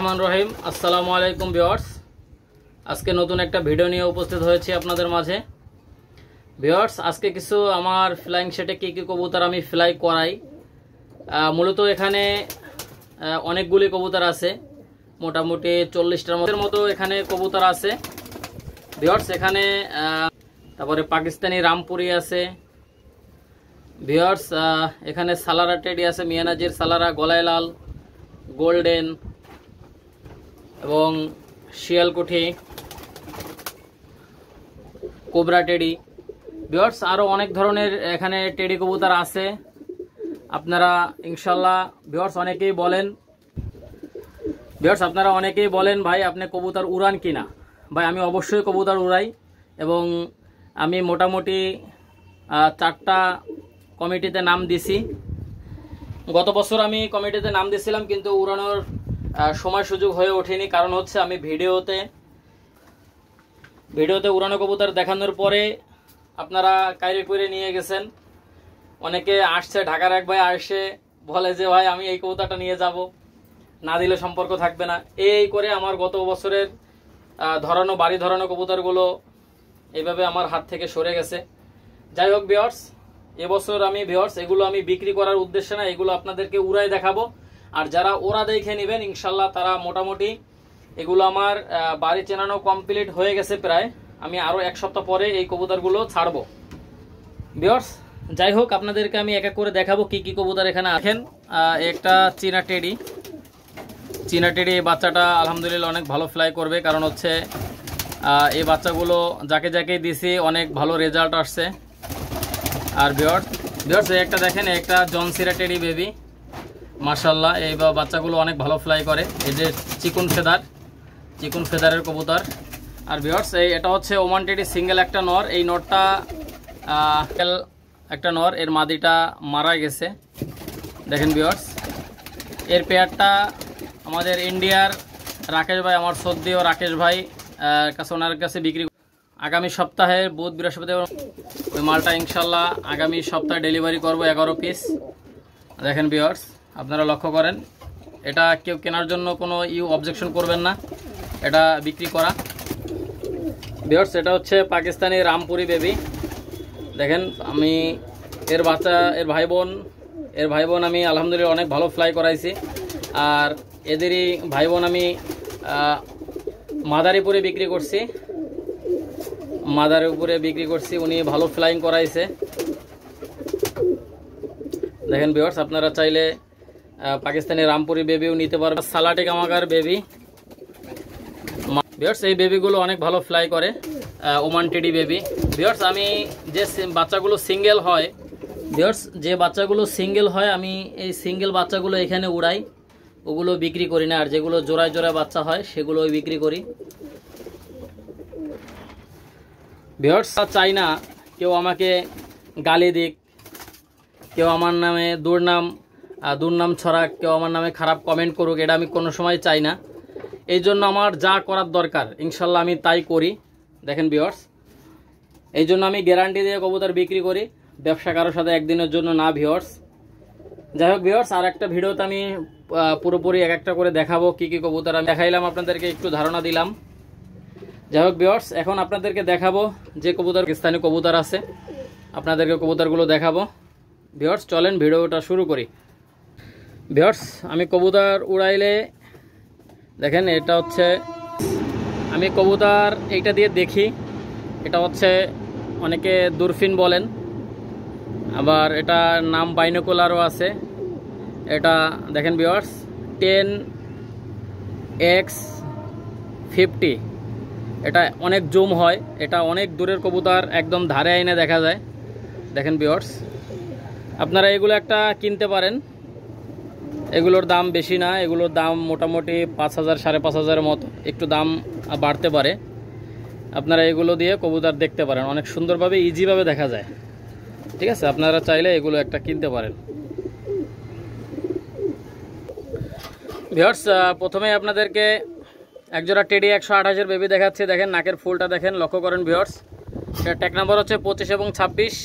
রহমান রহিম। আসসালামু আলাইকুম ভিউয়ার্স, আজকে নতুন একটা ভিডিও নিয়ে উপস্থিত হয়েছি আপনাদের মাঝে। ভিউয়ার্স, আজকে কিছু আমার ফ্লাইং সেটে কি কি কবুতর আমি ফ্লাই করাই। মূলত এখানে অনেকগুলি কবুতর আছে, মোটামুটি 40টার মতো এখানে কবুতর আছে ভিউয়ার্স। এখানে তারপরে পাকিস্তানি রামপুরি আছে ভিউয়ার্স। এখানে সালারা টেডি আছে, মিয়ানাজির সালারা, গলায় লাল, গোল্ডেন এবং শিয়ালকুঠি, কোবরা টেডি ভিউয়ার্স। আরও অনেক ধরনের এখানে টেডি কবুতর আছে। আপনারা ইনশাল্লাহ ভিউয়ার্স অনেকেই বলেন ভাই আপনি কবুতর উড়ান কিনা। ভাই আমি অবশ্যই কবুতর উড়াই এবং আমি মোটামুটি 4টা কমিটিতে নাম দিছি। গত বছর আমি কমিটিতে নাম দিয়েছিলাম, কিন্তু উড়ানোর সময় সুযোগ হয়ে ওঠেনি। কারণ হচ্ছে আমি ভিডিওতে উড়ানো কবুতর দেখানোর পরে আপনারা কাইরে করে নিয়ে গেছেন। অনেকে আসছে, ঢাকার এক ভাই আসে বলে যে ভাই আমি এই কবুতরটা নিয়ে যাব, না দিলে সম্পর্ক থাকবে না। এই করে আমার গত বছরের বাড়ি ধরানো কবুতরগুলো এইভাবে আমার হাত থেকে সরে গেছে। যাই হোক ভিউয়ার্স, এবছর আমি ভিউয়ার্স এগুলো আমি বিক্রি করার উদ্দেশ্যে না, এগুলো আপনাদেরকে উড়াই দেখাবো। আর যারা ওরা দেখে নেবেন ইনশাল্লাহ তারা মোটামুটি এগুলো আমার বাড়ি চেনানো কমপ্লিট হয়ে গেছে প্রায়। আমি আরও 1 সপ্তাহ পরে এই কবুতরগুলো ছাড়বো ভিউয়ার্স। যাই হোক, আপনাদেরকে আমি এক এক করে দেখাবো কি কি কবুতর এখানে আছেন। একটা চীনা টেডি এই বাচ্চাটা আলহামদুলিল্লাহ অনেক ভালো ফ্লাই করবে, কারণ হচ্ছে এই বাচ্চাগুলো যাকে দিছি অনেক ভালো রেজাল্ট আসছে। আর ভিউয়ার্স একটা দেখেন, একটা জনসিরা টেডি বেবি, মাশাআল্লাহ এই বাচ্চাগুলো অনেক ভালো ফ্লাই করে। এই যে চিকুন ফেদারের কবুতর। আর ভিউয়ার্স এটা হচ্ছে ওমান টেডি সিঙ্গেল একটা নর। এই নরটা একটা নর, এর মাদিটা মারা গেছে দেখেন ভিউয়ার্স। এর পেয়ারটা আমাদের ইন্ডিয়ার রাকেশ ভাই, আমার সদ্যীয় রাকেশ ভাই ওনার কাছে বিক্রি। আগামী সপ্তাহে বুধ বৃহস্পতি ওই মালটা ইনশাল্লাহ আগামী সপ্তাহে ডেলিভারি করব 11 পিস। দেখেন ভিউয়ার্স, আপনারা লক্ষ্য করেন, এটা কেউ কেনার জন্য কোনো অবজেকশন করবেন না, এটা বিক্রি করা ভিউয়ার্স। এটা হচ্ছে পাকিস্তানি রামপুরি বেবি। দেখেন আমি এর ভাই বোন আমি আলহামদুলিল্লাহ অনেক ভালো ফ্লাই করাইছি। আর এদেরই ভাই বোন আমি মাদারীপুরে বিক্রি করছি, উনি ভালো ফ্লাইং করাইছে। দেখেন ভিউয়ার্স, আপনারা চাইলে পাকিস্তানি রামপুরি বেবিও নিতে পারবেন। সালাটি কামাগার বেবি ভিউয়ার্স, এই বেবিগুলো অনেক ভালো ফ্লাই করে। Oman teddy baby viewers. আমি যে বাচ্চাগুলো সিঙ্গেল হয় আমি এই সিঙ্গেল বাচ্চাগুলো এখানে উড়াই, ওগুলো বিক্রি করি না। আর যেগুলো জোড়ায় বাচ্চা হয় সেগুলো বিক্রি করি ভিউয়ার্স। চাই না কেউ আমাকে গালি দিক, কেউ আমার নামে দুর্নাম ছড়াক, কেউ আমার নামে খারাপ কমেন্ট করুক, এটা আমি কোনো সময় চাই না। এই জন্য আমার যা করার দরকার ইনশাল্লাহ আমি তাই করি। দেখেন ভিউয়ার্স, এই জন্য আমি গ্যারান্টি দিয়ে কবুতর বিক্রি করি, ব্যবসা কারোর সাথে একদিনের জন্য না ভিউয়ার্স। যাই হোক ভিউয়ার্স, আর একটা ভিডিওতে আমি পুরোপুরি এক একটা করে দেখাবো কি কি কবুতর আমি দেখাইলাম, আপনাদেরকে একটু ধারণা দিলাম। যাই হোক ভিউয়ার্স, এখন আপনাদেরকে দেখাবো যে পাকিস্তানি কবুতর আছে, আপনাদেরকে কবুতরগুলো দেখাবো ভিউয়ার্স। চলেন ভিডিওটা শুরু করি ভিউয়ার্স। আমি কবুতর উড়াইলে দেখেন, এটা হচ্ছে আমি কবুতর এইটা দিয়ে দেখি। এটা হচ্ছে অনেকে দূরফিন বলেন, আবার এটা নাম বাইনোকুলারও আছে। এটা দেখেন ভিউয়ার্স 10x50, এটা অনেক জুম হয়, এটা অনেক দূরের কবুতর, একদম ধারে আইনে দেখা যায়। দেখেন ভিউয়ার্স, আপনারা এগুলো একটা কিনতে পারেন। এগুলোর দাম বেশি না, এগুলোর দাম মোটামুটি 5000 5500 মতো, একটু দাম বাড়তে পারে। আপনারা এগুলো দিয়ে কবুতর দেখতে পারেন, অনেক সুন্দরভাবে ইজিভাবে দেখা যায়। ঠিক আছে, আপনারা চাইলে এগুলো একটা কিনতে পারেন ভিউয়ার্স। প্রথমে আপনাদেরকে একজোড়া টেডি 128-এর বেবি দেখাচ্ছি। দেখেন নাকের ফুলটা দেখেন, লক্ষ্য করেন ভিউয়ার্স। এটা ট্যাগ নাম্বার হচ্ছে 25 এবং 26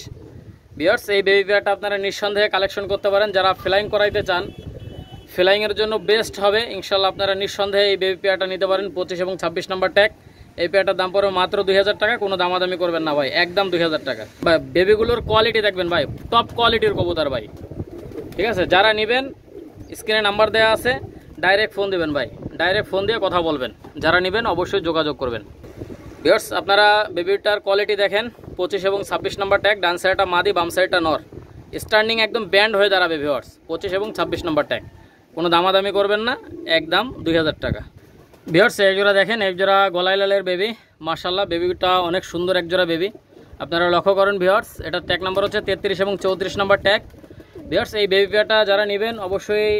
ভিউয়ার্স। এই বেবি পেয়ারটা আপনারা নিঃসন্দেহে কালেকশন করতে পারেন। যারা ফ্লাইং করাইতে চান, ফ্লাইংয়ের জন্য বেস্ট হবে ইনশাল্লাহ। আপনারা নিঃসন্দেহে এই বেবি পেয়ারটা নিতে পারেন। 25 এবং 26 নম্বর ট্যাগ। এই পেয়ারটার দাম পড়বে মাত্র 2000 টাকা। কোনো দামাদামি করবেন না ভাই, একদম 2000 টাকা। ভাই বেবিগুলোর কোয়ালিটি দেখবেন ভাই, টপ কোয়ালিটির কবুতর ভাই। ঠিক আছে, যারা নেবেন স্ক্রিনে নাম্বার দেওয়া আছে, ডাইরেক্ট ফোন দেবেন ভাই, ডাইরেক্ট ফোন দিয়ে কথা বলবেন। যারা নেবেন অবশ্যই যোগাযোগ করবেন। ভিউয়ার্স আপনারা বেবিটার কোয়ালিটি দেখেন। 25 এবং 26 নম্বর ট্যাগ, ডান সাইডটা মাদি, বাম সাইডটা নর। স্ট্যান্ডিং একদম ব্যান্ড হয়ে দাঁড়াবে ভিউয়ার্স। 25 এবং 26 নম্বর ট্যাগ, কোনো দামাদামি করবেন না, একদম 2000 টাকা। ভিউয়ার্স এক জোড়া দেখেন, এক জোড়া গলায় লালের বেবি। মাশাআল্লাহ বেবিটা অনেক সুন্দর এক জোড়া বেবি। আপনারা লক্ষ্য করেন ভিউয়ার্স, এটা ট্যাগ নাম্বার হচ্ছে 33 এবং 34 নম্বর ট্যাগ। ভিউয়ার্স এই বেবি পেয়ারটা যারা নেবেন অবশ্যই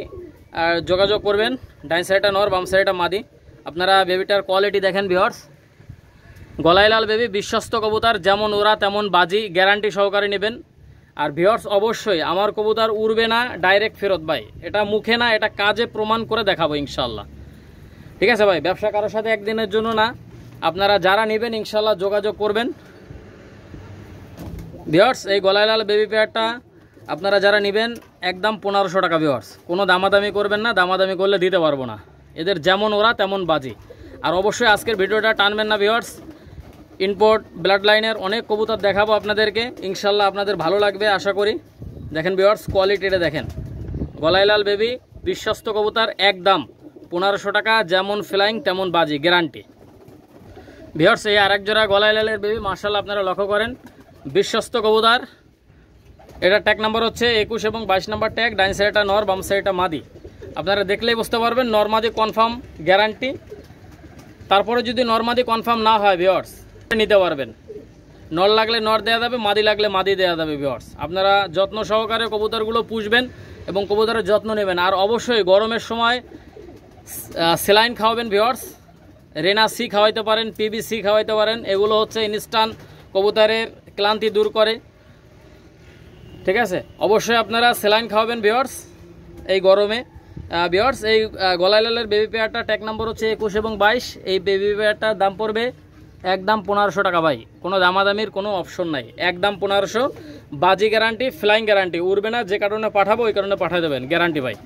যোগাযোগ করবেন। ডাইন সাইডটা নর, বাম সাইডটা মাদি। আপনারা বেবিটার কোয়ালিটি দেখেন ভিউয়ার্স। গলায় লাল বেবি, বিশ্বস্ত কবুতর, যেমন ওরা তেমন বাজি, গ্যারান্টি সহকারে নেবেন। আর ভিউয়ার্স অবশ্যই আমার কবুতর উড়বে না, ডাইরেক্ট ফেরত ভাই। এটা মুখে না, এটা কাজে প্রমাণ করে দেখাবো ইনশাল্লাহ। ঠিক আছে ভাই, ব্যবসা কারোর সাথে একদিনের জন্য না। আপনারা যারা নেবেন ইনশাল্লাহ যোগাযোগ করবেন। ভিউয়ার্স এই গলায় লাল বেবি পেয়ারটা আপনারা যারা নেবেন একদম 1500 টাকা ভিউয়ার্স। কোনো দামাদামি করবেন না, দামাদামি করলে দিতে পারবো না। এদের যেমন ওরা তেমন বাজি। আর অবশ্যই আজকের ভিডিওটা টানবেন না ভিউয়ার্স। ইম্পোর্ট ব্লাড লাইনের অনেক কবুতর দেখাবো আপনাদেরকে, ইনশাল্লাহ আপনাদের ভালো লাগবে আশা করি। দেখেন ভিউয়ার্স কোয়ালিটিটা দেখেন। গলায় লাল বেবি, বিশ্বস্ত কবুতর, একদম 1500 টাকা, যেমন ফ্লাইং তেমন বাজি, গ্যারান্টি। ভিউয়ার্স এই আরেক জোড়া গলায় লালের বেবি, মাশাআল্লাহ আপনারা লক্ষ্য করেন, বিশ্বস্ত কবুতর। এটা ট্যাগ নাম্বার হচ্ছে 21 এবং 22 নম্বর ট্যাগ। ডাইন সাইডটা নর, বাম সাইডটা মাদি। আপনারা দেখলেই বুঝতে পারবেন নর মাদি কনফার্ম, গ্যারান্টি। তারপরে যদি নর মাদি কনফার্ম না হয় ভিউয়ার্স নিতে পারবেন। নর লাগলে নর দেওয়া যাবে, মাদি লাগলে মাদি দেওয়া যাবে ভিউয়ার্স। আপনারা যত্ন সহকারে কবুতরগুলো পুষবেন এবং কবুতরের যত্ন নেবেন। আর অবশ্যই গরমের সময় স্যালাইন খাওয়াবেন ভিউয়ার্স। রেনা সি খাওয়াইতে পারেন, পিবিসি খাওয়াইতে পারেন। এগুলো হচ্ছে ইনস্ট্যান্ট কবুতরের ক্লান্তি দূর করে। ঠিক আছে, অবশ্যই আপনারা স্যালাইন খাওয়াবেন ভিউয়ার্স এই গরমে। ভিউয়ার্স এই গলায় লালের বেবি পেয়ারটা ট্যাগ নাম্বার হচ্ছে 21 এবং 22। এই বেবি পেয়ারটার দাম পড়বে একদম 1500 টাকা ভাই। কোনো দামাদামির কোনো অপশন নাই, একদম 1500। বাজি গ্যারান্টি, ফ্লাইং গ্যারান্টি। উড়বে না, যে কারণে পাঠাবো ওই কারণে পাঠিয়ে দেবেন, গ্যারান্টি ভাই।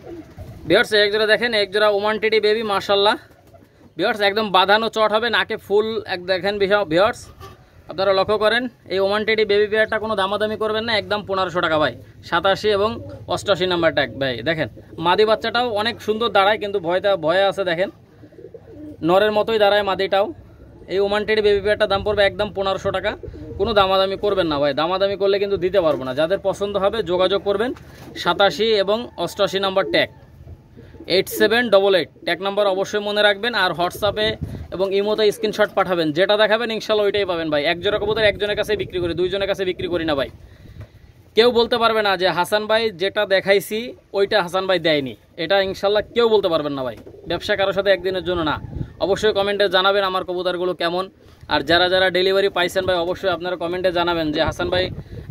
ভিউয়ার্স এক জোড়া দেখেন, এক জোড়া ওমান টেডি বেবি, মাশাআল্লাহ। ভিউয়ার্স একদম বাঁধানো চট হবে, নাকে ফুল এক দেখেন ভিউয়ার্স। আপনারা লক্ষ্য করেন এই ওমান টেডি বেবি পেয়ারটা কোনো দামাদামি করবেন না, একদম 1500 টাকা ভাই। 87 এবং 88 নাম্বার ট্যাগ ভাই। দেখেন মাদি বাচ্চাটাও অনেক সুন্দর দাঁড়ায়, কিন্তু ভয়ে আছে। দেখেন নরের মতোই দাঁড়ায় মাদিটাও। এই ওমান টেডি বেবি পেয়ারটার দাম পড়বে একদম 1500 টাকা। কোনো দামাদামি করবেন না ভাই, দামাদামি করলে কিন্তু দিতে পারবো না। যাদের পছন্দ হবে যোগাযোগ করবেন। 87 এবং 88 নাম্বার ট্যাগ, 8788 ট্যাগ নাম্বার অবশ্যই মনে রাখবেন। আর হোয়াটসঅ্যাপে এবং ইমোতে স্ক্রিনশট পাঠাবেন, যেটা দেখাবেন ইনশাল্লাহ ওইটাই পাবেন ভাই। এক জোড়া কবুতর একজনের কাছে বিক্রি করি, দুইজনের কাছে বিক্রি করি না ভাই। কেউ বলতে পারবে না যে হাসান ভাই যেটা দেখাইছি ওইটা হাসান ভাই দেয়নি, এটা ইনশাল্লাহ কেউ বলতে পারবেন না ভাই। ব্যবসা কারোর সাথে একদিনের জন্য না। অবশ্যই কমেন্টে জানাবেন আমার কবুতরগুলো কেমন। আর যারা যারা ডেলিভারি পাইছেন ভাই অবশ্যই আপনারা কমেন্টে জানাবেন যে হাসান ভাই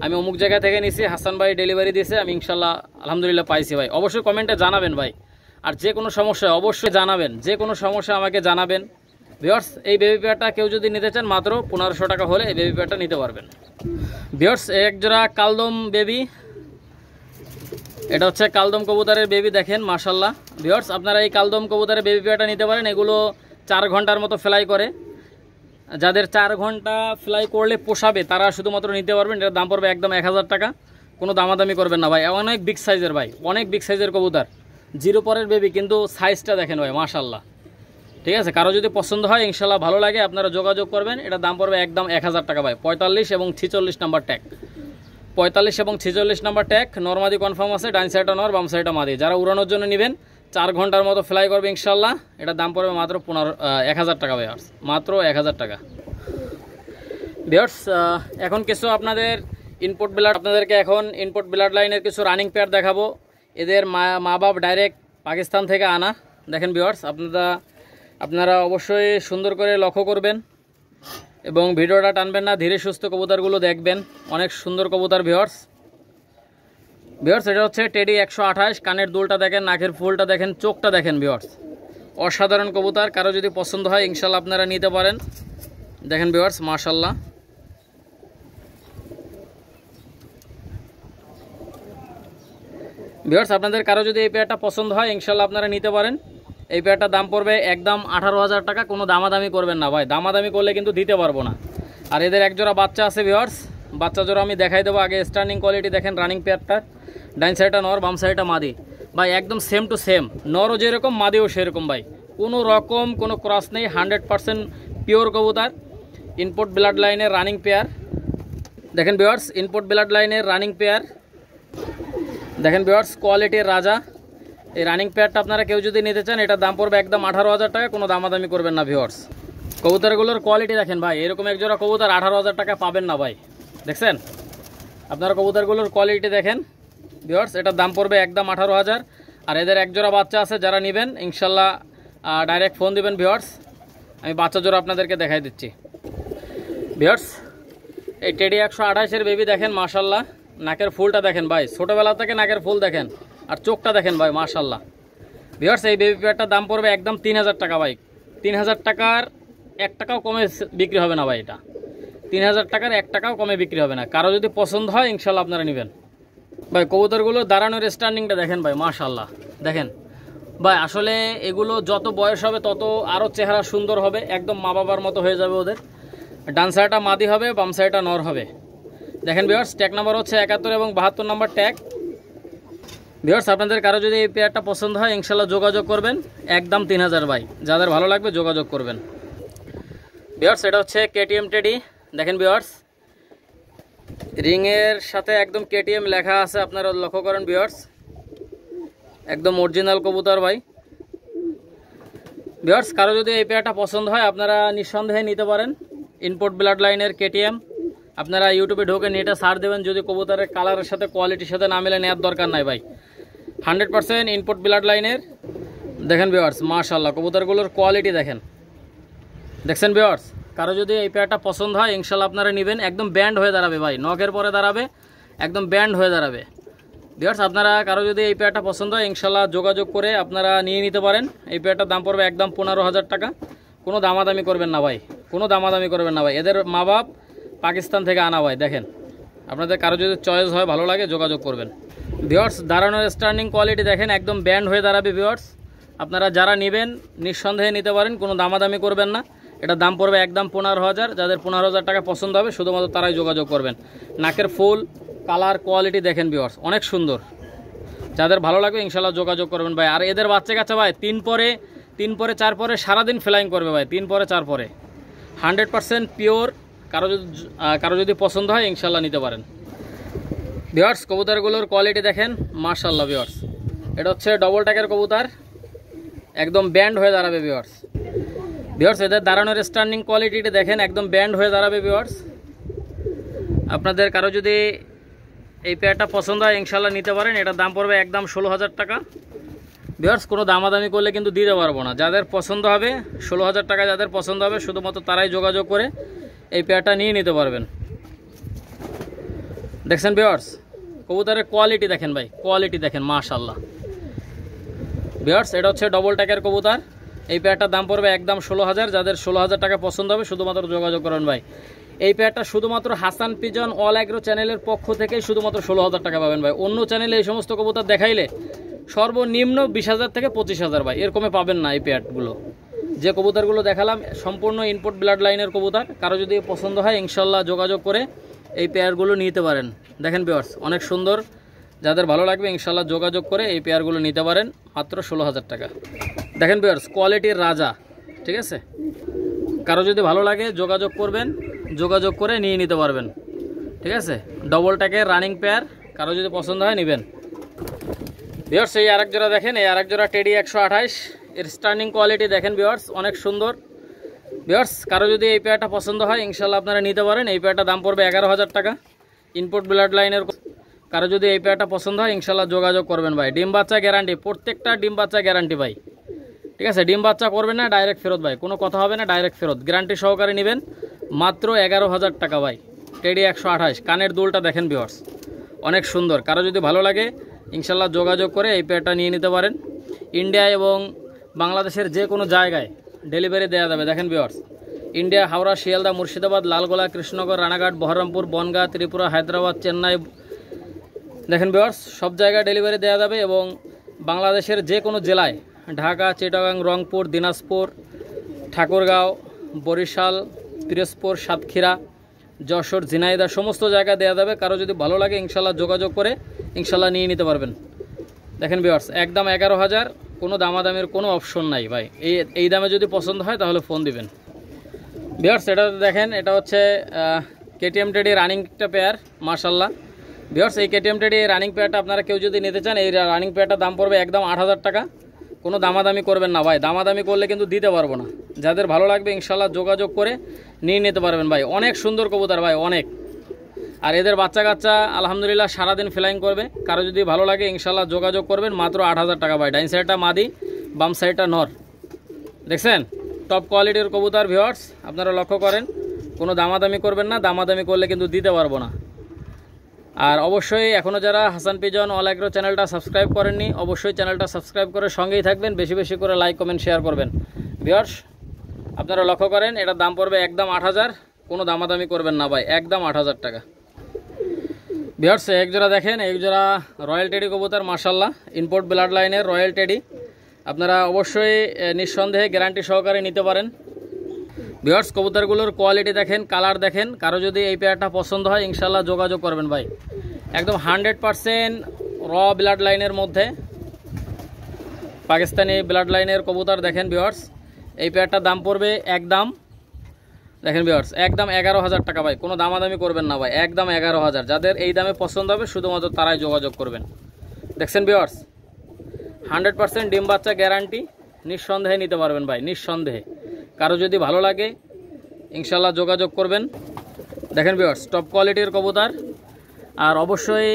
আমি অমুক জায়গা থেকে নিছি, হাসান ভাই ডেলিভারি দিয়েছে, আমি ইনশাল্লাহ আলহামদুলিল্লাহ পাইছি ভাই। অবশ্যই কমেন্টে জানাবেন ভাই। আর যে কোনো সমস্যা অবশ্যই জানাবেন, যে কোনো সমস্যা আমাকে জানাবেন। ভিউয়ার্স এই বেবি পেয়ারটা কেউ যদি নিতে চান মাত্র 1500 টাকা হলে এই বেবি পেয়ারটা নিতে পারবেন। ভিউয়ার্স এক জোড়া কালদম বেবি, এটা হচ্ছে কালদম কবুতরের বেবি। দেখেন মাশাআল্লাহ ভিউয়ার্স আপনারা এই কালদম কবুতরের বেবি পেয়ারটা নিতে পারেন। এগুলো 4 ঘন্টার মতো ফ্লাই করে। যাদের 4 ঘন্টা ফ্লাই করলে পোষাবে তারা শুধুমাত্র নিতে পারবেন। এটার দাম পড়বে একদম 1000 টাকা। কোনো দামাদামি করবেন না ভাই। অনেক বিগ সাইজের ভাই, অনেক বিগ সাইজের কবুতর। 0 পরের বেবি, কিন্তু সাইজটা দেখেন ভাই মাশাআল্লাহ। ঠিক আছে, কারো যদি পছন্দ হয় ইনশাল্লাহ ভালো লাগে আপনারা যোগাযোগ করবেন। এটার দাম পড়বে একদম 1000 টাকা ভাই। 45 এবং 46 নাম্বার ট্যাগ, 45 এবং 46 নাম্বার ট্যাগ। নরমাদি কনফার্ম আছে, ডাইন সাইডটা নর, বাম সাইডটা মাদি। যারা উড়ানোর জন্য নেবেন 4 ঘন্টার মতো ফ্লাই করবে ইনশাল্লাহ। এটার দাম পড়বে মাত্র 1000 টাকা ভাই, মাত্র 1000 টাকা। ভিউয়ার্স এখন কিছু আপনাদের ইনপুট ব্লাড, আপনাদেরকে এখন ইনপুট ব্লাড লাইনের কিছু রানিং পেয়ার দেখাবো। এদের মা বাপ ডাইরেক্ট পাকিস্তান থেকে আনা। দেখেন ভিউয়ার্স আপনারা অবশ্যই সুন্দর করে লক্ষ্য করবেন এবং ভিডিওটা টানবেন না, ধীরে সুস্থ কবুতরগুলো দেখবেন। অনেক সুন্দর কবুতর ভিউয়ার্স। এটা হচ্ছে টেডি 128। কানের দুলটা দেখেন, নাকের ফুলটা দেখেন, চোখটা দেখেন ভিউয়ার্স। অসাধারণ কবুতর, কারো যদি পছন্দ হয় ইনশাল্লাহ আপনারা নিতে পারেন। দেখেন ভিউয়ার্স মাশাআল্লাহ। ভিউয়ার্স আপনাদের কারো যদি এই পেয়ারটা পছন্দ হয় ইনশাল্লাহ আপনারা নিতে পারেন। এই পেয়ারটার দাম পড়বে একদম 18,000 টাকা। কোনো দামাদামি করবেন না ভাই, দামাদামি করলে কিন্তু দিতে পারবো না। আর এদের এক জোড়া বাচ্চা আছে ভিউয়ার্স, বাচ্চা জোড়া আমি দেখাই দেবো। আগে স্টার্নিং কোয়ালিটি দেখেন রানিং পেয়ারটা, ডাইন সাইডটা নর, বাম সাইডটা মাদি ভাই, একদম সেম টু সেম, নরও যেরকম মাদিও সেরকম ভাই, কোনো রকম কোনো ক্রস নেই, 100% পিওর কবুতর, ইনপুট ব্লাড লাইনের রানিং পেয়ার। দেখেন ভিউয়ার্স ইনপুট ব্লাড লাইনের রানিং পেয়ার, দেখেন ভিউয়ার্স কোয়ালিটির রাজা। এই রানিং পেয়ারটা আপনারা কেউ যদি নিতে চান এটার দাম পড়বে একদম 18,000 টাকা। কোনো দামাদামি করবেন না ভিউয়ার্স। কবুতরগুলোর কোয়ালিটি দেখেন ভাই, এরকম এক জোড়া কবুতর 18,000 টাকা পাবেন না ভাই। দেখছেন আপনারা কবুতরগুলোর কোয়ালিটি দেখেন ভিউয়ার্স, এটার দাম পড়বে একদম 18,000। আর এদের এক জোড়া বাচ্চা আছে, যারা নেবেন ইনশাল্লাহ ডাইরেক্ট ফোন দিবেন ভিউয়ার্স, আমি বাচ্চা জোড়া আপনাদেরকে দেখাই দিচ্ছি। ভিউয়ার্স এই টেডি 128-এর বেবি দেখেন মাশাল্লাহ, নাকের ফুলটা দেখেন ভাই, ছোটোবেলা থেকে নাকের ফুল দেখেন, আর চোখটা দেখেন ভাই মাশাল্লাহ। ভিউয়ার্স এই বেবি পেয়ারটার দাম পড়বে একদম 3,000 টাকা ভাই। 3,000 টাকার 1 টাকাও কমে বিক্রি হবে না ভাই, এটা 3,000 টাকার 1 টাকাও কমে বিক্রি হবে না। কারো যদি পছন্দ হয় ইনশাল্লাহ আপনারা নেবেন ভাই। কবুতরগুলো দাঁড়ানোর স্ট্যান্ডিংটা দেখেন ভাই মাশাল্লাহ, দেখেন ভাই, আসলে এগুলো যত বয়স হবে তত আরও চেহারা সুন্দর হবে, একদম মা বাবার মতো হয়ে যাবে ওদের। ডান সাইডটা মাদি হবে, বাম সাইডটা নর হবে। দেখেন ভিউয়ার্স ট্যাগ নাম্বার হচ্ছে 71 এবং 72 নাম্বার ট্যাগ। ভিউয়ার্স আপনাদের কারো যদি এই পেয়ারটা পছন্দ হয় ইনশাল্লাহ যোগাযোগ করবেন, একদম 3,000 ভাই, যাদের ভালো লাগবে যোগাযোগ করবেন। ভিউয়ার্স এটা হচ্ছে কেটিএম টেডি, দেখেন ভিউয়ার্স রিংয়ের সাথে একদম কেটিএম লেখা আছে, আপনারা লক্ষ্য করেন ভিউয়ার্স, একদম অরিজিনাল কবুতর ভাই। ভিউয়ার্স কারো যদি এই পেয়ারটা পছন্দ হয় আপনারা নিঃসন্দেহে নিতে পারেন, ইনপুট ব্লাড লাইনের কেটিএম। আপনারা ইউটিউবে ঢোকে নেটে সার্চ দেবেন, যদি কবুতরের কালারের সাথে কোয়ালিটির সাথে না মিলে নেওয়ার দরকার নাই ভাই, 100% ইনপুট ব্লাড লাইনের। দেখেন ভিউয়ার্স মাশাল্লাহ কবুতরগুলোর কোয়ালিটি দেখেন, দেখছেন ভিউয়ার্স। কারো যদি এই পেয়ারটা পছন্দ হয় ইনশাল্লাহ আপনারা নেবেন, একদম ব্যান্ড হয়ে দাঁড়াবে ভাই, নখের পরে দাঁড়াবে, একদম ব্যান্ড হয়ে দাঁড়াবে। ভিউয়ার্স আপনারা কারো যদি এই পেয়ারটা পছন্দ হয় ইনশাল্লাহ যোগাযোগ করে আপনারা নিয়ে নিতে পারেন। এই পেয়ারটার দাম পড়বে একদম 15,000 টাকা। কোনো দামাদামি করবেন না ভাই, কোনো দামাদামি করবেন না ভাই, এদের মা বাপ পাকিস্তান থেকে আনা ভাই। দেখেন আপনাদের কারো যদি চয়েস হয় ভালো লাগে যোগাযোগ করবেন। ভিউয়ার্স দাঁড়ানোর স্ট্যান্ডিং কোয়ালিটি দেখেন, একদম ব্যান্ড হয়ে দাঁড়াবে ভিউয়ার্স। আপনারা যারা নেবেন নিঃসন্দেহে নিতে পারেন, কোনো দামাদামি করবেন না। এটার দাম পড়বে একদম 15,000। যাদের 15,000 টাকা পছন্দ হবে শুধুমাত্র তারাই যোগাযোগ করবেন। নাকের ফুল কালার কোয়ালিটি দেখেন ভিউয়ার্স, অনেক সুন্দর, যাদের ভালো লাগবে ইনশাল্লাহ যোগাযোগ করবেন ভাই। আর এদের বাচ্চা কাচ্চা ভাই 3 পরে 4 পরে সারাদিন ফ্লাইং করবে ভাই, 3 পরে 4 পরে, 100% পিওর। কারো যদি পছন্দ হয় ইনশাল্লাহ নিতে পারেন। ভিউয়ার্স কবুতরগুলোর কোয়ালিটি দেখেন মাশাল্লাহ ভিউয়ার্স, এটা হচ্ছে ডবল ট্যাগের কবুতর, একদম ব্যান্ড হয়ে দাঁড়াবে ভিউয়ার্স। ভিউয়ার্স এদের দাঁড়ানোর স্ট্যান্ডিং কোয়ালিটিটা দেখেন, একদম ব্যান্ড হয়ে দাঁড়াবে ভিউয়ার্স। আপনাদের কারো যদি এই পেয়ারটা পছন্দ হয় ইনশাল্লাহ নিতে পারেন। এটার দাম পড়বে একদম 16,000 টাকা। ভিউয়ার্স কোনো দামাদামি করলে কিন্তু দিতে পারবো না, যাদের পছন্দ হবে 16,000 টাকা, যাদের পছন্দ হবে শুধুমাত্র তারাই যোগাযোগ করে এই পেয়ারটা নিয়ে নিতে পারবেন। দেখছেন ভিউয়ার্স কবুতরের কোয়ালিটি দেখেন ভাই, কোয়ালিটি দেখেন মাশাল্লাহ। ভিউয়ার্স এটা হচ্ছে ডবল ট্যাগের কবুতর, এই পেয়ারটার দাম পড়বে একদম 16,000। যাদের 16,000 টাকা পছন্দ হবে শুধুমাত্র যোগাযোগ করবেন ভাই। এই পেয়ারটা শুধুমাত্র হাসান পিজন অল অ্যাগ্রো চ্যানেলের পক্ষ থেকে শুধুমাত্র 16,000 টাকা পাবেন ভাই। অন্য চ্যানেলে এই সমস্ত কবুতর দেখাইলে সর্বনিম্ন 20,000 থেকে 25,000 ভাই, এর কমে পাবেন না। এই পেয়ারগুলো যে কবুতরগুলো দেখালাম সম্পূর্ণ ইনপুট ব্লাড লাইনের কবুতর। কারো যদি পছন্দ হয় ইনশাল্লাহ যোগাযোগ করে এই পেয়ারগুলো নিতে পারেন। দেখেন ভিউয়ার্স অনেক সুন্দর, যাদের ভালো লাগবে ইনশাল্লাহ যোগাযোগ করে এই পেয়ারগুলো নিতে পারেন মাত্র 16,000 টাকা। দেখেন ভিউয়ার্স কোয়ালিটির রাজা, ঠিক আছে। কারো যদি ভালো লাগে যোগাযোগ করবেন, যোগাযোগ করে নিয়ে নিতে পারবেন, ঠিক আছে। ডবল ট্যাগের রানিং পেয়ার, কারো যদি পছন্দ হয় নেবেন। ভিউয়ার্স এই আরেক জোড়া দেখেন, এই আরেক জোড়া টেডি 128, এর স্টার্নিং কোয়ালিটি দেখেন ভিউয়ার্স অনেক সুন্দর। ভিউয়ার্স কারো যদি এই পেয়ারটা পছন্দ হয় ইনশাল্লাহ আপনারা নিতে পারেন। এই পেয়ারটা দাম পড়বে 11,000 টাকা, ইনপুট ব্লাড লাইনের। কারো যদি এই পেয়ারটা পছন্দ হয় ইনশাল্লাহ যোগাযোগ করবেন ভাই। ডিম বাচ্চা গ্যারান্টি, প্রত্যেকটা ডিম বাচ্চা গ্যারান্টি ভাই, ঠিক আছে। ডিম বাচ্চা করবেন না ডাইরেক্ট ফেরত ভাই, কোনো কথা হবে না, ডাইরেক্ট ফেরত, গ্যারান্টি সহকারে নেবেন মাত্র 11,000 টাকা ভাই। টেডি 128, কানের দুলটা দেখেন ভিউয়ার্স অনেক সুন্দর। কারো যদি ভালো লাগে ইনশাল্লাহ যোগাযোগ করে এই পেয়ারটা নিয়ে নিতে পারেন। ইন্ডিয়া এবং বাংলাদেশের যে কোনো জায়গায় ডেলিভারি দেওয়া যাবে। দেখেন ভিউয়ার্স ইন্ডিয়া হাওড়া, শিয়ালদা, মুর্শিদাবাদ, লালগোলা, কৃষ্ণনগর, রানাঘাট, বহরমপুর, বনগাঁ, ত্রিপুরা, হায়দ্রাবাদ, চেন্নাই, দেখেন ভিউয়ার্স, সব জায়গায় ডেলিভারি দেওয়া যাবে এবং বাংলাদেশের যে কোনো জেলায়, ঢাকা, চিটাগাং, রংপুর, দিনাজপুর, ঠাকুরগাঁও, বরিশাল, পিরোজপুর, সাতক্ষীরা, যশোর, ঝিনাইদহ সমস্ত জায়গায় দেওয়া যাবে। কারো যদি ভালো লাগে ইনশাল্লাহ যোগাযোগ করে ইনশাল্লাহ নিয়ে নিতে পারবেন। দেখেন ভিউয়ার্স, একদম 11,000, কোনো দামাদামির কোনো অপশন নাই ভাই। এই দামে যদি পছন্দ হয় তাহলে ফোন দিবেন। ভিউয়ার্স, এটা দেখেন, এটা হচ্ছে কেটিএম টেডি রানিং একটা পেয়ার, মাশাল্লাহ। ভিউয়ার্স, এই কেটিএম টেডি রানিং পেয়ারটা আপনারা কেউ যদি নিতে চান, এই রানিং পেয়ারটার দাম পড়বে একদম 8,000 টাকা। কোনো দামাদামি করবেন না ভাই, দামাদামি করলে কিন্তু দিতে পারবো না। যাদের ভালো লাগবে ইনশাল্লাহ যোগাযোগ করে নিয়ে নিতে পারবেন ভাই। অনেক সুন্দর কবুতর ভাই, অনেক। আর এদের বাচ্চা কাচ্চা আলহামদুলিল্লাহ সারাদিন ফ্লাইং করবে। কারো যদি ভালো লাগে ইনশাল্লাহ যোগাযোগ করবেন, মাত্র 8,000 টাকা ভাই। ডাইন সাইডটা মাদি, বাম সাইডটা নর। দেখছেন, টপ কোয়ালিটির কবুতর ভিউয়ার্স, আপনারা লক্ষ্য করেন। কোনো দামাদামি করবেন না, দামাদামি করলে কিন্তু দিতে পারবো না। আর অবশ্যই এখনও যারা হাসান পিজন অল এগ্রো চ্যানেলটা সাবস্ক্রাইব করেননি, অবশ্যই চ্যানেলটা সাবস্ক্রাইব করে সঙ্গেই থাকবেন। বেশি বেশি করে লাইক, কমেন্ট, শেয়ার করবেন। ভিউয়ার্স, আপনারা লক্ষ্য করেন, এটার দাম পড়বে একদম 8,000। কোনো দামাদামি করবেন না ভাই, একদম 8,000 টাকা। ভিউয়ার্স, এক জোড়া দেখেন, এক জোড়া রয়্যাল টেডি কবুতর, মাশাল্লাহ, ইম্পোর্ট ব্লাড লাইনের রয়্যাল টেডি। আপনারা অবশ্যই নিঃসন্দেহে গ্যারান্টি সহকারে নিতে পারেন। ভিউয়ার্স, কবুতরগুলোর কোয়ালিটি দেখেন, কালার দেখেন। কারো যদি এই পেয়ারটা পছন্দ হয় ইনশাল্লাহ যোগাযোগ করবেন ভাই। একদম 100% র ব্লাড লাইনের মধ্যে পাকিস্তানি ব্লাড লাইনের কবুতর। দেখেন ভিউয়ার্স, এই পেয়ারটার দাম পড়বে একদম, দেখেন ভিউয়ার্স, একদম 11,000 টাকা ভাই। কোনো দামাদামি করবেন না ভাই, একদম 11,000। যাদের এই দামে পছন্দ হবে শুধুমাত্র তারাই যোগাযোগ করবেন। দেখছেন ভিউয়ার্স, 100% ডিম বাচ্চা গ্যারান্টি, নিঃসন্দেহে নিতে পারবেন ভাই, নিঃসন্দেহে। কারো যদি ভালো লাগে ইনশাল্লাহ যোগাযোগ করবেন। দেখেন ভিউয়ার্স, টপ কোয়ালিটির কবুতর। আর অবশ্যই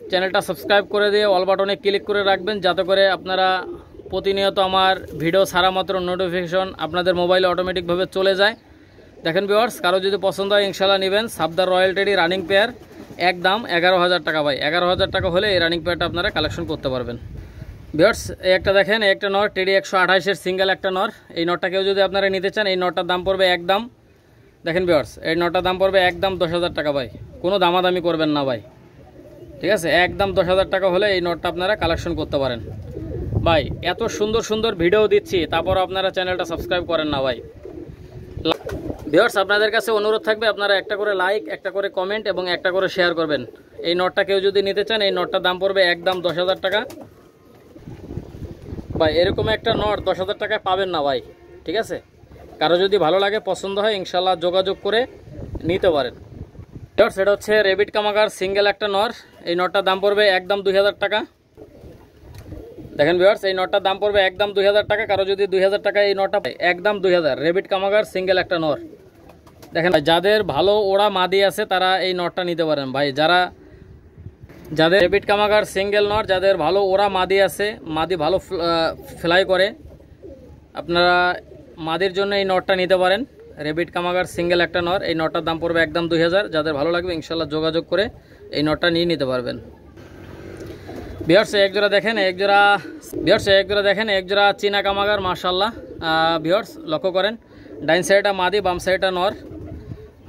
চ্যানেলটা সাবস্ক্রাইব করে দিয়ে অল বাটনে ক্লিক করে রাখবেন, যাতে করে আপনারা প্রতিনিয়ত আমার ভিডিও ছাড়া মাত্র নোটিফিকেশন আপনাদের মোবাইলে অটোমেটিকভাবে চলে যায়। দেখেন ভিউয়ার্স, কারো যদি পছন্দ হয় ইনশাল্লাহ নেবেন। সাবদার রয়্যাল টেডি রানিং পেয়ার, একদম 11,000 টাকা ভাই। 11,000 টাকা হলে এই রানিং পেয়ারটা আপনারা কালেকশন করতে পারবেন। ভিউয়ার্স, এই একটা দেখেন, এই একটা নর টেডি 128-এর সিঙ্গেল একটা নর। এই নরটা কেউ যদি আপনারা নিতে চান, এই নরটার দাম পড়বে একদম, দেখেন ভিউয়ার্স, এই নরটার দাম পড়বে একদম 10,000 টাকা ভাই। কোনো দামাদামি করবেন না ভাই, ঠিক আছে? একদম 10,000 টাকা হলে এই নটটা আপনারা কালেকশন করতে পারেন ভাই। এত সুন্দর সুন্দর ভিডিও দিচ্ছি, তারপর আপনারা চ্যানেলটা সাবস্ক্রাইব করেন না ভাই। ভিউয়ার্স, আপনাদের কাছে অনুরোধ থাকবে, আপনারা একটা করে লাইক, একটা করে কমেন্ট এবং একটা করে শেয়ার করবেন। এই নটটা কেউ যদি নিতে চান, এই নটটার দাম পড়বে একদম 10,000 টাকা ভাই। এরকম একটা নট 10,000 টাকায় পাবেন না ভাই, ঠিক আছে? কারো যদি ভালো লাগে, পছন্দ হয় ইনশাল্লাহ যোগাযোগ করে নিতে পারেন। সেটা হচ্ছে রেবিট কামাগার সিঙ্গেল একটা নর। এই নটটার দাম পড়বে একদম 2,000 টাকা। দেখেন ভিউয়ার্স, এই নটটার দাম পড়বে একদম 2,000 টাকা। কারো যদি 2,000 টাকা এই নটটা একদম 2,000, রেবিট কামাগার সিঙ্গেল একটা নর। দেখেন, যাদের ভালো ওড়া মাদি আছে তারা এই নটটা নিতে পারেন ভাই। যাদের রেবিট কামাগার সিঙ্গেল নর, যাদের ভালো ওড়া মাদি আছে, মাদি ভালো ফ্লাই করে, আপনারা মাদির জন্য এই নটটা নিতে পারেন। রেবিট কামাগার সিঙ্গেল একটা নর, এই নটটার দাম পড়বে একদম 2,000। যাদের ভালো লাগবে ইনশাল্লাহ যোগাযোগ করে এই নটটা নিয়ে নিতে পারবেন। ভিউয়ার্স, এক জোড়া দেখেন, এক জোড়া চীনা কামাগার, মাশাল্লাহ। ভিউয়ার্স, লক্ষ্য করেন, ডাইন সাইডটা মাদি, বাম সাইডটা নর।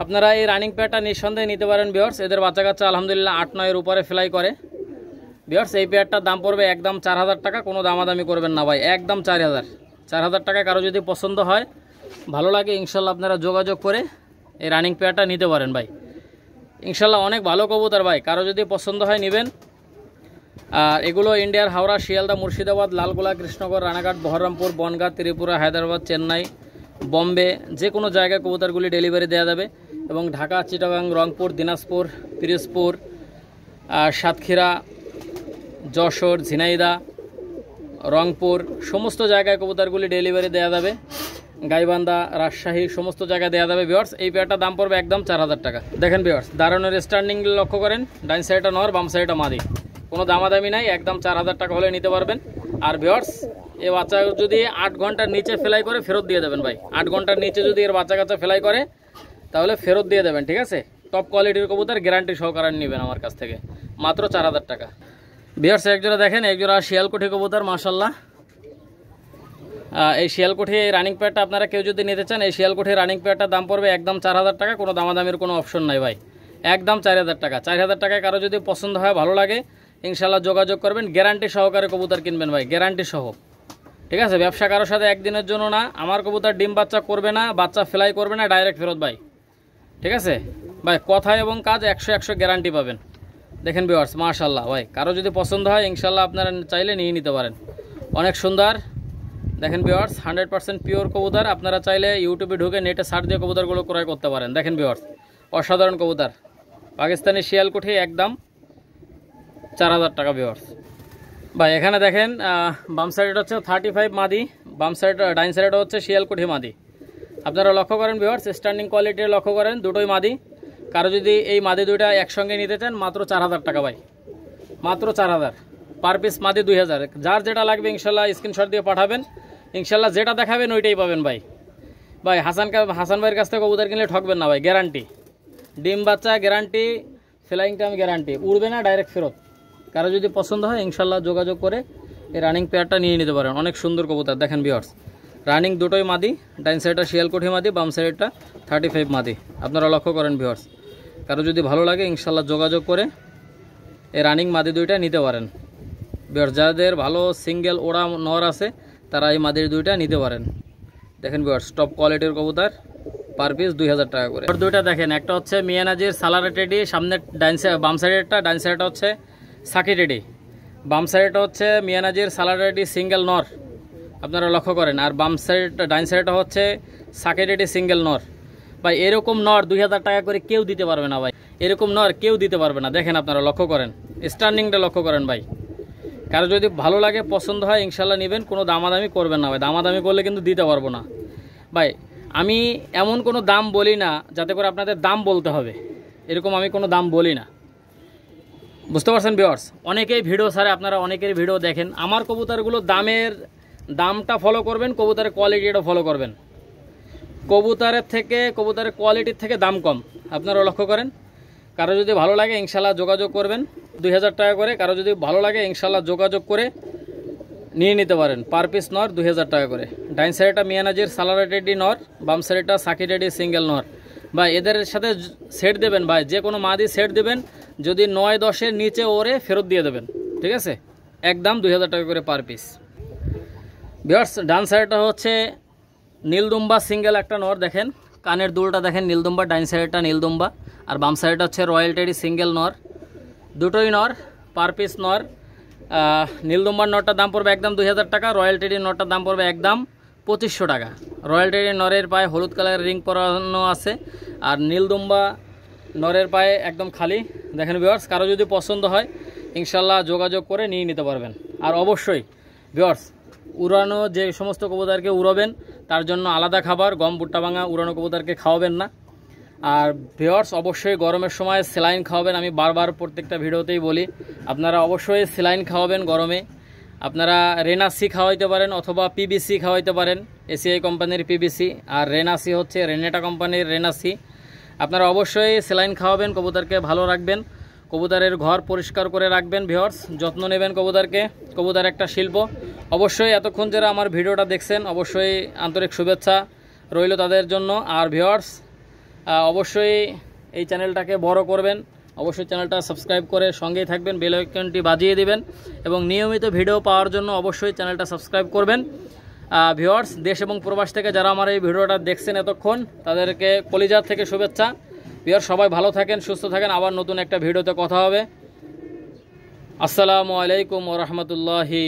আপনারা এই রানিং পেয়ারটা নিঃসন্দেহে নিতে পারেন ভিউয়ার্স। এদের বাচ্চা কাচ্চা আলহামদুলিল্লাহ 8-9-এর উপরে ফ্লাই করে। ভিউয়ার্স, এই পেয়ারটার দাম পড়বে একদম 4,000 টাকা। কোনো দামাদামি করবেন না ভাই, একদম 4,000 টাকা। কারো যদি পছন্দ হয়, ভালো লাগে ইনশাল্লাহ আপনারা যোগাযোগ করে এই রানিং পেয়ারটা নিতে পারেন ভাই। ইনশাল্লাহ অনেক ভালো কবুতর ভাই, কারো যদি পছন্দ হয় নেবেন। আর এগুলো ইন্ডিয়ার হাওড়া, শিয়ালদা, মুর্শিদাবাদ, লালগোলা, কৃষ্ণগড়, রানাঘাট, বহরমপুর, বনগাঁ, ত্রিপুরা, হায়দ্রাবাদ, চেন্নাই, বম্বে, যে কোনো জায়গায় কবুতরগুলি ডেলিভারি দেওয়া যাবে। এবং ঢাকা, চিটাগাং, রংপুর, দিনাজপুর, পিরোজপুর, সাতক্ষীরা, যশোর, ঝিনাইদহ, রংপুর সমস্ত জায়গায় কবুতরগুলি ডেলিভারি দেওয়া যাবে। গাইবান্ধা, রাজশাহী সমস্ত জায়গায় দেওয়া যাবে ভিউয়ার্স। এই পেয়ারটার দাম পড়বে একদম 4,000 টাকা। দেখেন ভিউয়ার্স, দাঁড়ানোর স্ট্যান্ডিং লক্ষ্য করেন, ডাইন সাইডটা নর, বাম সাইডটা মাদি। কোনো দামাদামি নাই, একদম 4,000 টাকা হলে নিতে পারবেন। আর ভিউয়ার্স, এই বাচ্চা যদি 8 ঘন্টার নিচে ফ্লাই করে ফেরত দিয়ে দেবেন ভাই। 8 ঘন্টার নিচে যদি এর বাচ্চা কাচ্চা ফ্লাই করে তাহলে ফেরত দিয়ে দেবেন, ঠিক আছে? টপ কোয়ালিটির কবুতর, গ্যারান্টি সহকারে নেবেন আমার কাছ থেকে, মাত্র 4,000 টাকা। ভিউয়ার্স, এক জোড়া দেখেন, এক জোড়া শিয়ালকুঠি কবুতর, মাশাল্লাহ। এই শিয়ালকুঠি এই রানিং পেয়ারটা আপনারা কেউ যদি নিতে চান, এই শিয়ালকুঠি রানিং পেয়ারটার দাম পড়বে একদম 4,000 টাকা। কোনো দামাদামির কোনো অপশন নাই ভাই, একদম 4000 টাকা। 4000 টাকায় কারো যদি পছন্দ হয়, ভালো লাগে, ইনশাল্লাহ যোগাযোগ করবেন। গ্যারান্টি সহকারে কবুতর কিনবেন ভাই, গ্যারান্টি সহ। ঠিক আছে, ব্যবসা কারোর সাথে একদিনের জন্য না। আমার কবুতর ডিম বাচ্চা করবে না, বাচ্চা ফ্লাই করবে না, ডাইরেক্ট ফেরত ভাই। ঠিক আছে ভাই, কথা এবং কাজ 100 গ্যারান্টি পাবেন। দেখেন ভিউয়ার্স, মাশাআল্লাহ ভাই, কারো যদি পছন্দ হয় ইনশাল্লাহ আপনারা চাইলে নিয়ে নিতে পারেন। অনেক সুন্দর। দেখেন ভিউয়ার্স, 100% পিওর কবুতর। আপনারা চাইলে ইউটিউবে ঢুকে নেটে সার্চ দিয়ে কবুতরগুলো ক্রয় করতে পারেন। দেখেন ভিউয়ার্স, অসাধারণ কবুতর, পাকিস্তানি শিয়ালকুঠি, একদম 4000 টাকা ভিউয়ার্স। ভাই এখানে দেখেন, বাম সাইডটা হচ্ছে 35 মাদি, বাম সাইড ডাইন সাইডটা হচ্ছে শিয়ালকুঠি মাদি। আপনারা লক্ষ্য করেন ভিউয়ার্স, স্ট্যান্ডিং কোয়ালিটি লক্ষ্য করেন, দুটোই মাদি। কারো যদি এই মাদি দুইটা একসঙ্গে নিতে চান, মাত্র 4000 টাকা ভাই, মাত্র 4000। পার পিস মাদি 2000। যার যেটা লাগবে ইনশাল্লাহ স্ক্রিনশট দিয়ে পাঠাবেন, ইনশাল্লাহ যেটা দেখাবেন ওইটাই পাবেন ভাই। ভাই হাসান ভাইয়ের কাছ থেকে কবুতর কিনলে ঠকবেন না ভাই, গ্যারান্টি। ডিম বাচ্চা গ্যারান্টি, ফ্লাইং টাইম গ্যারান্টি, উড়বে না, ডাইরেক্ট ফেরত। কারো যদি পছন্দ হয় ইনশাল্লাহ যোগাযোগ করে এই রানিং পেয়ারটা নিয়ে নিতে পারেন। অনেক সুন্দর কবুতর। দেখেন ভিউয়ার্স, রানিং দুটোই মাদি, ডাইন সাইডটা শিয়ালকুঠি মাদি, বাম সাইডটা 35 মাদি। আপনারা লক্ষ্য করেন ভিউয়ার্স, কারো যদি ভালো লাগে ইনশাল্লাহ যোগাযোগ করে এই রানিং মাদি দুইটা নিতে পারেন ভিউয়ার্স। যাদের ভালো সিঙ্গেল ওড়া নর আছে তারা এই মাদির দুইটা নিতে পারেন। দেখেন ভিউয়ার্স, টপ কোয়ালিটির কবুতর, পার পিস 2000 টাকা করে। দুইটা দেখেন, একটা হচ্ছে মিয়ানাজির সালারা টেডি, সামনে বাম সাইডেরটা, ডাইন সাইডটা হচ্ছে সাকি টেডি। বাম সাইডটা হচ্ছে মিয়ানাজির সালারা টেডি সিঙ্গেল নর, আপনারা লক্ষ্য করেন। আর বাম সাইডটা ডাইন সাইডটা হচ্ছে সাকি টেডি সিঙ্গেল নর। ভাই এরকম নর 2000 টাকা করে কেউ দিতে পারবে না ভাই, এরকম নর কেউ দিতে পারবে না। দেখেন আপনারা লক্ষ্য করেন, স্ট্যান্ডিংটা লক্ষ্য করেন ভাই। কারো যদি ভালো লাগে পছন্দ হয় ইনশাল্লাহ নেবেন, কোনো দামাদামি করবেন না ভাই, দামাদামি করলে কিন্তু দিতে পারবো না ভাই। আমি এমন কোনো দাম বলি না যাতে করে আপনাদের দাম বলতে হবে, এরকম আমি কোনো দাম বলি না, বুঝতে পারছেন ভিউয়ার্স। অনেকেই ভিডিও ছাড়ে, আপনারা অনেকের ভিডিও দেখেন। আমার কবুতরগুলো দামটা ফলো করবেন, কবুতরের কোয়ালিটিটা ফলো করবেন। কবুতরের কোয়ালিটির থেকে দাম কম, আপনারা লক্ষ্য করেন। কারো যদি ভালো লাগে ইনশাল্লাহ যোগাযোগ করবেন, 2000 টাকা করে। কারো যদি ভালো লাগে ইনশাল্লাহ যোগাযোগ করে নিয়ে নিতে পারেন। পার পিস নর 2000 টাকা করে। ডাইন সাইডটা মিয়ানাজির সালারা টেডি নর, বাম সাইডটা সাকি টেডি সিঙ্গেল নর। ভাই এদের সাথে সেট দেবেন ভাই, যে কোনো মাদি সেট দেবেন, যদি 9-10-এর নিচে ওরে ফেরত দিয়ে দেবেন। ঠিক আছে, একদম 2000 টাকা করে পার পিস ভিউয়ার্স। ডান সাইডটা হচ্ছে নীলদুম্বা সিঙ্গেল একটা নর, দেখেন কানের দুলটা দেখেন নীলদুম্বা, ডাইন সাইডটা নীলদুম্বা। আর বাম সাইডটা হচ্ছে রয়্যাল টেডি সিঙ্গেল নর, দুটোই নর, পার পিস নর। নীলদুম্বার নরটার দাম পড়বে একদম 2000 টাকা, রয়্যাল টেডির নরটার দাম পড়বে একদম 2500 টাকা। রয়্যাল টেডির নরের পায়ে হলুদ কালারের রিং পরানো আছে, আর নীলদুম্বা নরের পায়ে একদম খালি। দেখেন ভিউয়ার্স, কারো যদি পছন্দ হয় ইনশাল্লাহ যোগাযোগ করে নিয়ে নিতে পারবেন। আর অবশ্যই ভিউয়ার্স, উড়ানো যে সমস্ত কবুতরকে উড়াবেন তার জন্য আলাদা খাবার, গম ভুট্টা ভাঙা উড়ানো কবুতরকে খাওয়াবেন না। আর ভিউয়ার্স, অবশ্যই গরমের সময় স্যালাইন খাওয়াবেন। আমি বারবার প্রত্যেকটা ভিডিওতেই বলি, আপনারা অবশ্যই স্যালাইন খাওয়াবেন গরমে। আপনারা রেনাসি খাওয়াইতে পারেন অথবা পিবিসি খাওয়াইতে পারেন, এসিআই কোম্পানির পিবিসি। আর রেনাসি হচ্ছে রেনেটা কোম্পানির রেনাসি। আপনারা অবশ্যই স্যালাইন খাওয়াবেন, কবুতরকে ভালো রাখবেন, কবুতরের ঘর পরিষ্কার করে রাখবেন ভিউয়ার্স, যত্ন নেবেন কবুতরকে। কবুতর একটা শিল্প। অবশ্যই এতক্ষণ যারা আমার ভিডিওটা দেখছেন অবশ্যই আন্তরিক শুভেচ্ছা রইল তাদের জন্য। আর ভিউয়ার্স, অবশ্যই এই চ্যানেলটাকে বড় করবেন, অবশ্যই চ্যানেলটা সাবস্ক্রাইব করে সঙ্গেই থাকবেন, বেল আইকনটি বাজিয়ে দিবেন এবং নিয়মিত ভিডিও পাওয়ার জন্য অবশ্যই চ্যানেলটা সাবস্ক্রাইব করবেন। ভিউয়ার্স, দেশ এবং প্রবাস থেকে যারা আমার এই ভিডিওটা দেখছেন এতক্ষণ তাদেরকে কলিজার থেকে শুভেচ্ছা। ভিউয়ার্স, সবাই ভালো থাকেন, সুস্থ থাকেন, আবার নতুন একটা ভিডিওতে কথা হবে। আসসালামু আলাইকুম ওয়া রাহমাতুল্লাহি